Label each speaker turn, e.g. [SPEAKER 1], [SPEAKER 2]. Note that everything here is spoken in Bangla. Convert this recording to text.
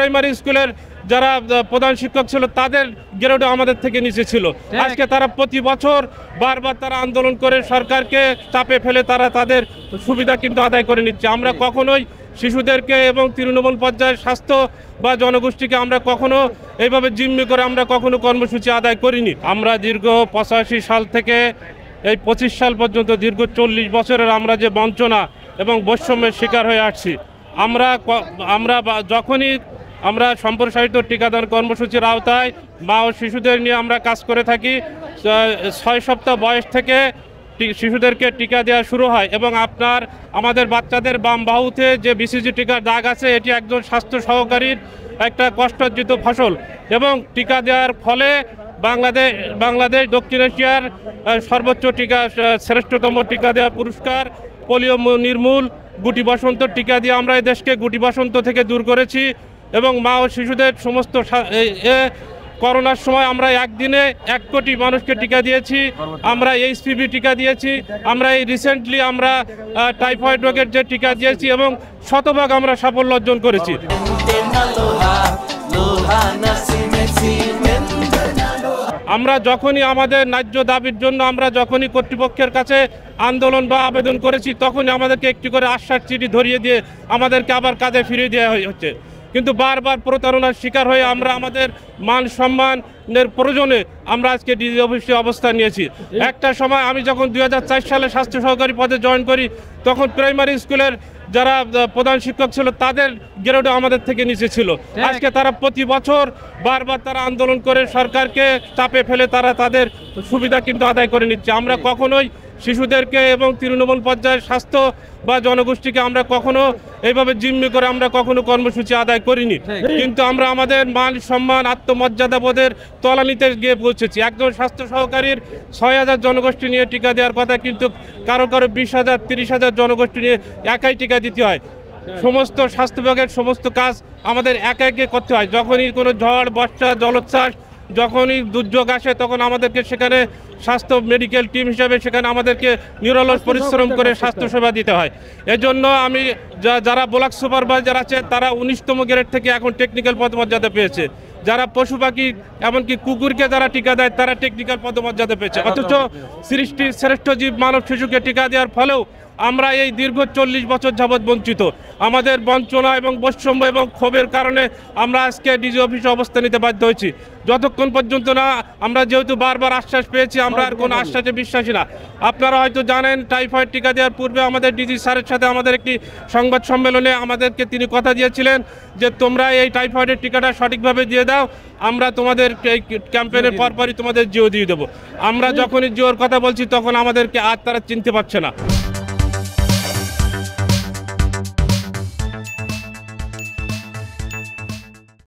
[SPEAKER 1] প্রাইমারি স্কুলের যারা প্রধান শিক্ষক ছিল তাদের গ্রেডও আমাদের থেকে নিচে ছিল। আজকে তারা প্রতি বছর বারবার তারা আন্দোলন করে সরকারকে চাপে ফেলে তারা তাদের সুবিধা কিন্তু আদায় করে নিচ্ছে। আমরা কখনোই শিশুদেরকে এবং তৃণমূল পর্যায়ের স্বাস্থ্য বা জনগোষ্ঠীকে আমরা কখনো এইভাবে জিম্মি করে আমরা কখনো কর্মসূচি আদায় করিনি। আমরা দীর্ঘ 85 সাল থেকে এই 25 সাল পর্যন্ত দীর্ঘ 40 বছরের আমরা যে বঞ্চনা এবং বৈষম্যের শিকার হয়ে আসছি। আমরা যখনই আমরা সম্প্রসারিত টিকাদান কর্মসূচির আওতায় মা ও শিশুদের নিয়ে আমরা কাজ করে থাকি, 6 সপ্তাহ বয়স থেকে শিশুদেরকে টিকা দেওয়া শুরু হয় এবং আমাদের বাচ্চাদের বাম বাহুতে যে বিসিজি টিকার দাগ আছে এটি একজন স্বাস্থ্য সহকারীর একটা কষ্টার্জিত ফসল এবং টিকা দেওয়ার ফলে বাংলাদেশ দক্ষিণ এশিয়ার সর্বোচ্চ শ্রেষ্ঠতম টিকা দেওয়া পুরস্কার পোলিও নির্মূল গুটি বসন্ত টিকা দিয়ে আমরা এই দেশকে গুটি বসন্ত থেকে দূর করেছি এবং মা ও শিশুদের সমস্ত করোনার সময় আমরা একদিনে 1 কোটি মানুষকে টিকা দিয়েছি। আমরা এইচপিভি টিকা দিয়েছি, আমরা এই রিসেন্টলি আমরা টাইফয়েড রোগের যে টিকা দিয়েছি এবং শতভাগ আমরা সাফল্য অর্জন করেছি। আমরা যখনই আমাদের ন্যায্য দাবির জন্য আমরা যখনই কর্তৃপক্ষের কাছে আন্দোলন বা আবেদন করেছি তখনই আমাদেরকে একটি করে আশ্বাস চিঠি ধরিয়ে দিয়ে আমাদেরকে আবার কাজে ফিরিয়ে দেওয়া হচ্ছে, কিন্তু বারবার প্রতারণার শিকার হয়ে আমরা আমাদের মান সম্মানের প্রয়োজনে আমরা আজকে ডিজি অফিসে অবস্থান নিয়েছি। একটা সময় আমি যখন 2004 সালে স্বাস্থ্য সহকারী পদে জয়েন করি তখন প্রাইমারি স্কুলের যারা প্রধান শিক্ষক ছিল তাদের গ্রেডও আমাদের থেকে নিচে ছিল। আজকে তারা প্রতি বছর বারবার তারা আন্দোলন করে সরকারকে চাপে ফেলে তারা তাদের সুবিধা কিন্তু আদায় করে নিচ্ছে। আমরা কখনোই শিশুদেরকে এবং তৃণমূল পর্যায়ের স্বাস্থ্য বা জনগোষ্ঠীকে আমরা কখনো এইভাবে জিম্মি করে আমরা কখনো কর্মসূচি আদায় করিনি, কিন্তু আমরা আমাদের মান সম্মান আত্মমর্যাদা বোধের তলানিতে গিয়ে পৌঁছেছি। একজন স্বাস্থ্য সহকারীর 6000 জনগোষ্ঠী নিয়ে টিকা দেওয়ার কথা, কিন্তু কারো 20,000 30,000 জনগোষ্ঠী নিয়ে একাই টিকা দিতে হয়। সমস্ত স্বাস্থ্য বিভাগের সমস্ত কাজ আমাদের একে করতে হয়। যখনই কোনো ঝড় বর্ষা জলোচ্ছ্বাস যখনই দুর্যোগ আসে তখন আমাদেরকে সেখানে স্বাস্থ্য মেডিকেল টিম হিসাবে সেখানে আমাদেরকে নিরলস পরিশ্রম করে স্বাস্থ্যসেবা দিতে হয়। এজন্য আমি যারা ব্লক সুপারভাইজার আছে তারা 19তম গ্রেড থেকে এখন টেকনিক্যাল পদমর্যাদা পেয়েছে। যারা পশু পাখি এমনকি কুকুরকে যারা টিকা দেয় তারা টেকনিক্যাল পদমর্যাদা পেয়েছে। অথচ সৃষ্টির শ্রেষ্ঠ জীব মানব শিশুকে টিকা দেওয়ার ফলেও আমরা এই দীর্ঘ 40 বছর যাবৎ বঞ্চিত। আমাদের বঞ্চনা এবং বৈষম্য এবং ক্ষোভের কারণে আমরা আজকে ডিজি অফিসে অবস্থান নিতে বাধ্য হয়েছি। যতক্ষণ পর্যন্ত না আমরা যেহেতু বারবার আশ্বাস পেয়েছি আমরা আর কোনো আশ্বাসে বিশ্বাসী না। আপনারা হয়তো জানেন টাইফয়েড টিকা দেওয়ার পূর্বে আমাদের ডিজি স্যারের সাথে আমাদের একটি সংবাদ সম্মেলনে আমাদেরকে তিনি কথা দিয়েছিলেন যে তোমরা এই টাইফয়েডের টিকাটা সঠিকভাবে দিয়ে দাও, আমরা তোমাদের এই ক্যাম্পেইনের পরপরই তোমাদের জিও দিয়ে দেবো। আমরা যখনই জিওর কথা বলছি তখন আমাদেরকে আর তারা চিনতে পারছে না।